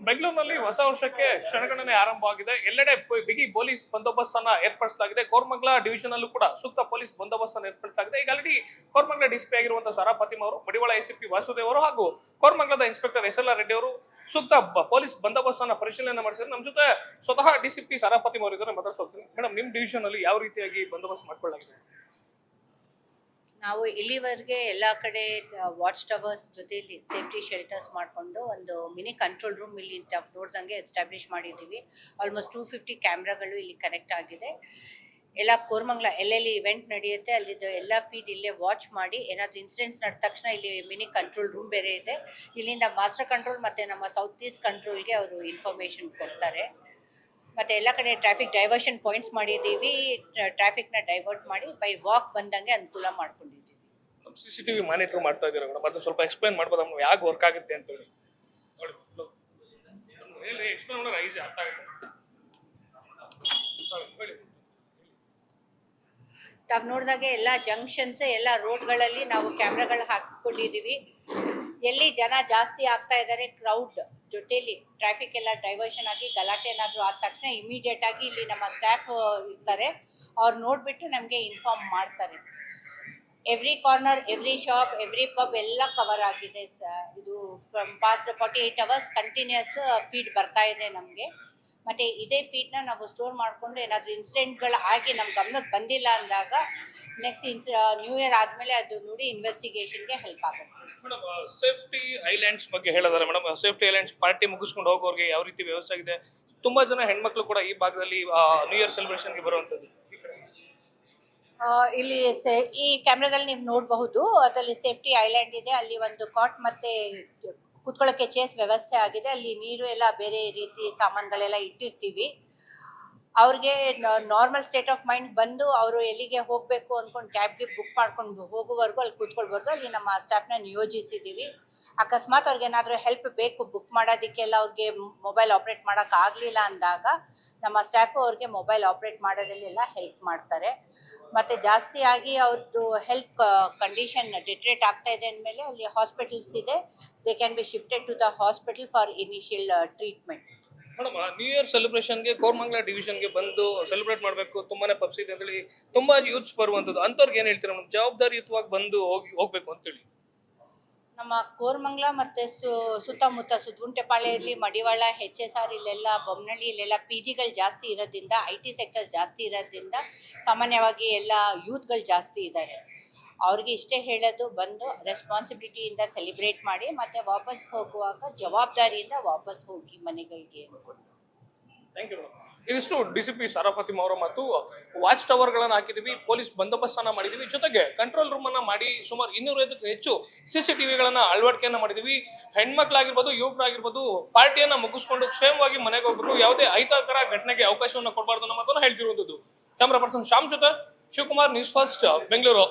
ಬೆಂಗಳೂರಿನಲ್ಲಿ ಹೊಸ ವರ್ಷಕ್ಕೆ ಕ್ಷಣಗಣನೆ ಆರಂಭವಾಗಿದೆ. ಎಲ್ಲೆಡೆ ಬಿಗಿ ಪೊಲೀಸ್ ಬಂದೋಬಸ್ತ್ ಅನ್ನ ಏರ್ಪಡಿಸಲಾಗಿದೆ. ಕೋರಮಂಗಲ ಡಿವಿಷನ್ ಅಲ್ಲೂ ಕೂಡ ಸೂಕ್ತ ಪೊಲೀಸ್ ಬಂದೋಬಸ್ತ್ ಅನ್ನು ಏರ್ಪಡಿಸಲಾಗಿದೆ. ಈಗ ಆಲ್ರೆಡಿ ಕೋರಮಂಗಲ ಡಿಸಿಪಿ ಆಗಿರುವಂತಹ ಸಾರಾ ಫಾತಿಮಾ ಅವರು, ಮಡಿವಾಳ ಎಸಿಪಿ ವಾಸುದೇವ್ ಅವರು ಹಾಗೂ ಕೋರಮಂಗಲದ ಇನ್ಸ್ಪೆಕ್ಟರ್ SLR ರೆಡ್ಡಿ ಅವರು ಸೂಕ್ತ ಪೊಲೀಸ್ ಬಂದೋಬಸ್ತ್ ಅನ್ನ ಪರಿಶೀಲನೆ ಮಾಡಿಸಿದ್ರು. ನಮ್ಮ ಜೊತೆ ಸ್ವತಃ ಡಿಸಿಪಿ ಸಾರಾ ಫಾತಿಮಾ ಅವರು ಇದ್ದಾರೆ, ಮಾತಾಡ್ಸೋಗ್ತೀನಿ. ಮೇಡಮ್, ನಿಮ್ ಡಿವಿಷನ್ ಅಲ್ಲಿ ಯಾವ ರೀತಿಯಾಗಿ ಬಂದೋಬಸ್ತ್ ಮಾಡ್ಕೊಳ್ಳಲಾಗಿದೆ? ನಾವು ಇಲ್ಲಿವರೆಗೆ ಎಲ್ಲ ಕಡೆ ವಾಚ್ ಟವರ್ಸ್ ಜೊತೆಲಿ ಸೇಫ್ಟಿ ಶೆಲ್ಟರ್ಸ್ ಮಾಡಿಕೊಂಡು ಒಂದು ಮಿನಿ ಕಂಟ್ರೋಲ್ ರೂಮ್ ಇಲ್ಲಿ ನೋಡ್ದಂಗೆ ಎಸ್ಟಾಬ್ಲಿಷ್ ಮಾಡಿದ್ದೀವಿ. ಆಲ್ಮೋಸ್ಟ್ 250 ಕ್ಯಾಮ್ರಾಗಳು ಇಲ್ಲಿ ಕನೆಕ್ಟ್ ಆಗಿದೆ. ಎಲ್ಲ ಕೋರಮಂಗಲ ಎಲ್ಲೆಲ್ಲಿ ಇವೆಂಟ್ ನಡೆಯುತ್ತೆ ಅಲ್ಲಿದ್ದು ಎಲ್ಲ ಫೀಡ್ ಇಲ್ಲೇ ವಾಚ್ ಮಾಡಿ, ಏನಾದರೂ ಇನ್ಸಿಡೆಂಟ್ಸ್ ನಡೆದ ತಕ್ಷಣ ಇಲ್ಲಿ ಮಿನಿ ಕಂಟ್ರೋಲ್ ರೂಮ್ ಬೇರೆ ಇದೆ. ಇಲ್ಲಿಂದ ಮಾಸ್ಟರ್ ಕಂಟ್ರೋಲ್ ಮತ್ತು ನಮ್ಮ ಸೌತ್ ಈಸ್ಟ್ ಕಂಟ್ರೋಲ್ಗೆ ಅವರು ಇನ್ಫಾರ್ಮೇಷನ್ ಕೊಡ್ತಾರೆ. ಮತ್ತು ಎಲ್ಲ ಕಡೆ ಟ್ರಾಫಿಕ್ ಡೈವರ್ಷನ್ ಪಾಯಿಂಟ್ಸ್ ಮಾಡಿದ್ದೀವಿ. ಟ್ರಾಫಿಕ್ನ ಡೈವರ್ಟ್ ಮಾಡಿ ಬೈ ವಾಕ್ ಬಂದಂಗೆ ಅನುಕೂಲ ಮಾಡ್ಕೊಂಡಿದ್ದೀವಿ. CCTV ಮಾನಿಟರ್ ಮಾಡ್ತಾ ಇದ್ದೀರಾ ಮೇಡಮ್, ಅದನ್ನ ಸ್ವಲ್ಪ ಎಕ್ಸ್ಪ್ಲೈನ್ ಮಾಡ್ಬೋದಾ ಮೇಡಮ್, ಯಾಕೆ ವರ್ಕ್ ಆಗುತ್ತೆ ಅಂತ ಹೇಳಿ? ಎಕ್ಸ್ಪ್ಲೈನ್ ಮಾಡೋಣ, ಈಸಿ ಅರ್ಥ ಆಗುತ್ತೆ. ತಾವು ನೋಡಿದಾಗೆ ಎಲ್ಲ ಜಂಕ್ಷನ್ಸ್ ಎಲ್ಲ ರೋಡ್ಗಳಲ್ಲಿ ನಾವು ಕ್ಯಾಮ್ರಾಗಳು ಹಾಕಿಕೊಂಡಿದ್ದೀವಿ. ಎಲ್ಲಿ ಜನ ಜಾಸ್ತಿ ಆಗ್ತಾ ಇದ್ದಾರೆ, ಕ್ರೌಡ್ ಜೊತೆಲಿ ಟ್ರಾಫಿಕ್ ಎಲ್ಲ ಡೈವರ್ಷನ್ ಆಗಿ ಗಲಾಟೆ ಏನಾದರೂ ಆದ ತಕ್ಷಣ ಇಮಿಡಿಯೇಟ್ ಆಗಿ ಇಲ್ಲಿ ನಮ್ಮ ಸ್ಟಾಫ್ ಇರ್ತಾರೆ, ಅವ್ರು ನೋಡಿಬಿಟ್ಟು ನಮಗೆ ಇನ್ಫಾರ್ಮ್ ಮಾಡ್ತಾರೆ. Every corner, every shop, every pub ಎಲ್ಲ ಕವರ್ ಆಗಿದೆ. ಇದು from past 48 hours continuous feed ಬರ್ತಾ ಇದೆ ನಮಗೆ. ಮತ್ತು ಇದೇ ಫೀಡ್ನ ನಾವು ಸ್ಟೋರ್ ಮಾಡಿಕೊಂಡು ಏನಾದರೂ ಇನ್ಸಿಡೆಂಟ್ಗಳು ಆಗಿ ನಮ್ಮ ಗಮನಕ್ಕೆ ಬಂದಿಲ್ಲ ಅಂದಾಗ ನೆಕ್ಸ್ಟ್ ನ್ಯೂ ಇಯರ್ ಆದಮೇಲೆ ಅದು ನೋಡಿ ಇನ್ವೆಸ್ಟಿಗೇಷನ್ಗೆ ಹೆಲ್ಪ್ ಆಗುತ್ತೆ. ಮೇಡಮ್, ಸೇಫ್ಟಿ ಐಲ್ಯಾಂಡ್ಸ್ ಬಗ್ಗೆ ಹೇಳಿದಾರೆ ಮೇಡಮ್. ಸೇಫ್ಟಿ ಐಲ್ಯಾಂಡ್ಸ್ ಪಾರ್ಟಿ ಮುಗಿಸ್ಕೊಂಡು ಹೋಗೋರಿಗೆ ಯಾವ ರೀತಿ ವ್ಯವಸ್ಥೆ ಆಗಿದೆ? ತುಂಬಾ ಜನ ಹೆಣ್ಮಕ್ಳು ಕೂಡ ಈ ಭಾಗದಲ್ಲಿ ನ್ಯೂ ಇಯರ್ ಸೆಲೆಬ್ರೇಷನ್ಗೆ ಬರುವಂಥದ್ದು. ಇಲ್ಲಿ ಈ ಕ್ಯಾಮ್ರಾದಲ್ಲಿ ನೀವು ನೋಡಬಹುದು, ಅದರಲ್ಲಿ ಸೇಫ್ಟಿ ಐಲ್ಯಾಂಡ್ ಇದೆ. ಅಲ್ಲಿ ಒಂದು ಕಾಟ್ ಮತ್ತೆ ಕುತ್ಕೊಳ್ಳೋಕ್ಕೆ ಚೇರ್ಸ್ ವ್ಯವಸ್ಥೆ ಆಗಿದೆ. ಅಲ್ಲಿ ನೀರು ಎಲ್ಲ ಬೇರೆ ರೀತಿ ಸಾಮಾನುಗಳೆಲ್ಲ ಇಟ್ಟಿರ್ತೀವಿ. ಅವ್ರಿಗೆ ನಾರ್ಮಲ್ ಸ್ಟೇಟ್ ಆಫ್ ಮೈಂಡ್ ಬಂದು ಅವರು ಎಲ್ಲಿಗೆ ಹೋಗಬೇಕು ಅಂದ್ಕೊಂಡು ಕ್ಯಾಬ್ಗೆ ಬುಕ್ ಮಾಡ್ಕೊಂಡು ಹೋಗುವವರೆಗೂ ಅಲ್ಲಿ ಕೂತ್ಕೊಳ್ಬಾರ್ದು. ಅಲ್ಲಿ ನಮ್ಮ ಸ್ಟಾಫ್ನ ನಿಯೋಜಿಸಿದ್ದೀವಿ. ಅಕಸ್ಮಾತ್ ಅವ್ರಿಗೆ ಏನಾದರೂ ಹೆಲ್ಪ್ ಬೇಕು ಬುಕ್ ಮಾಡೋದಕ್ಕೆಲ್ಲ, ಅವ್ರಿಗೆ ಮೊಬೈಲ್ ಆಪ್ರೇಟ್ ಮಾಡೋಕ್ಕಾಗಲಿಲ್ಲ ಅಂದಾಗ ನಮ್ಮ ಸ್ಟಾಫು ಅವ್ರಿಗೆ ಮೊಬೈಲ್ ಆಪ್ರೇಟ್ ಮಾಡೋದಲ್ಲೆಲ್ಲ ಹೆಲ್ಪ್ ಮಾಡ್ತಾರೆ. ಮತ್ತು ಜಾಸ್ತಿಯಾಗಿ ಅವ್ರದ್ದು ಹೆಲ್ತ್ ಕಂಡೀಷನ್ ಡಿಟ್ರೇಟ್ ಆಗ್ತಾ ಇದೆ ಅಂದಮೇಲೆ ಅಲ್ಲಿ ಹಾಸ್ಪಿಟಲ್ಸ್ ಇದೆ. They can be shifted to the hospital for initial treatment. Madam, new year ಸೆಲೆಬ್ರೇಷನ್ಗೆ ಕೋರಮಂಗಲ ಡಿವಿಷನ್ಗೆ ಬಂದು ಸೆಲೆಬ್ರೇಟ್ ಮಾಡಬೇಕು, ತುಂಬಾನೇ ಪಬ್ಸ್ ಇದೆ ಅಂತೇಳಿ ತುಂಬಾ ಯೂತ್ಸ್ ಬರುವಂಥದ್ದು. ಅಂಥವ್ರಿಗೆ ಏನು ಹೇಳ್ತೀರಾ ಮೇಡಮ್, ಜವಾಬ್ದಾರಿಯುತವಾಗಿ ಬಂದು ಹೋಗ್ಬೇಕು ಅಂತೇಳಿ? ನಮ್ಮ ಕೋರಮಂಗಲ ಮತ್ತು ಸುತ್ತಮುತ್ತ ಸುದ್ಗುಂಟೆಪಾಳ್ಯ ಇರಲಿ, ಮಡಿವಾಳ, HSR ಇಲ್ಲೆಲ್ಲ, ಬೊಮ್ಮನಹಳ್ಳಿ ಇಲ್ಲೆಲ್ಲ PGಗಳು ಜಾಸ್ತಿ ಇರೋದ್ರಿಂದ, IT ಸೆಕ್ಟರ್ ಜಾಸ್ತಿ ಇರೋದ್ರಿಂದ ಸಾಮಾನ್ಯವಾಗಿ ಎಲ್ಲ ಯೂತ್ಗಳು ಜಾಸ್ತಿ ಇದ್ದಾರೆ. ಅವ್ರಿಗೆ ಇಷ್ಟೇ ಹೇಳೋದು, ಬಂದು ರೆಸ್ಪಾನ್ಸಿಬಿಲಿಟಿಯಿಂದ ಸೆಲೆಬ್ರೇಟ್ ಮಾಡಿ ಮತ್ತು ವಾಪಸ್ ಹೋಗುವಾಗ ಜವಾಬ್ದಾರಿಯಿಂದ ವಾಪಸ್ ಹೋಗಿ ಮನೆಗಳಿಗೆ ಅಂದ್ಕೊಂಡು. Thank you madam. ಇದಿಷ್ಟು DCP ಸಾರಾ ಫಾತಿಮಾ ಅವರ ಮತ್ತು ವಾಚ್ ಟವರ್ ಗಳನ್ನ ಹಾಕಿದೀವಿ, ಪೊಲೀಸ್ ಬಂದೋಬಸ್ತನ್ನ ಮಾಡಿದೀವಿ, ಜೊತೆಗೆ ಕಂಟ್ರೋಲ್ ರೂಮ್ ಅನ್ನ ಮಾಡಿ ಸುಮಾರು 250ಕ್ಕೂ ಹೆಚ್ಚು CCTV ಗಳನ್ನ ಅಳವಡಿಕೆಯನ್ನ ಮಾಡಿದೀವಿ. ಹೆಣ್ಮಕ್ಳಾಗಿರ್ಬೋದು, ಯುವಕರಾಗಿರ್ಬೋದು, ಪಾರ್ಟಿಯನ್ನ ಮುಗಿಸ್ಕೊಂಡು ಕ್ಷೇಮವಾಗಿ ಮನೆಗೆ ಹೋಗ್ಬೇಕು, ಯಾವುದೇ ಅಹಿತಕರ ಘಟನೆಗೆ ಅವಕಾಶವನ್ನ ಕೊಡಬಾರ್ದು ಅನ್ನೋ ಮಾತನ್ನ ಹೇಳ್ತಿರುವಂತದ್ದು. ಕ್ಯಾಮರಾ ಪರ್ಸನ್ ಶ್ಯಾಮ್ ಜೊತೆ ಶಿವಕುಮಾರ್, ನ್ಯೂಸ್ ಫಸ್ಟ್, ಬೆಂಗಳೂರು.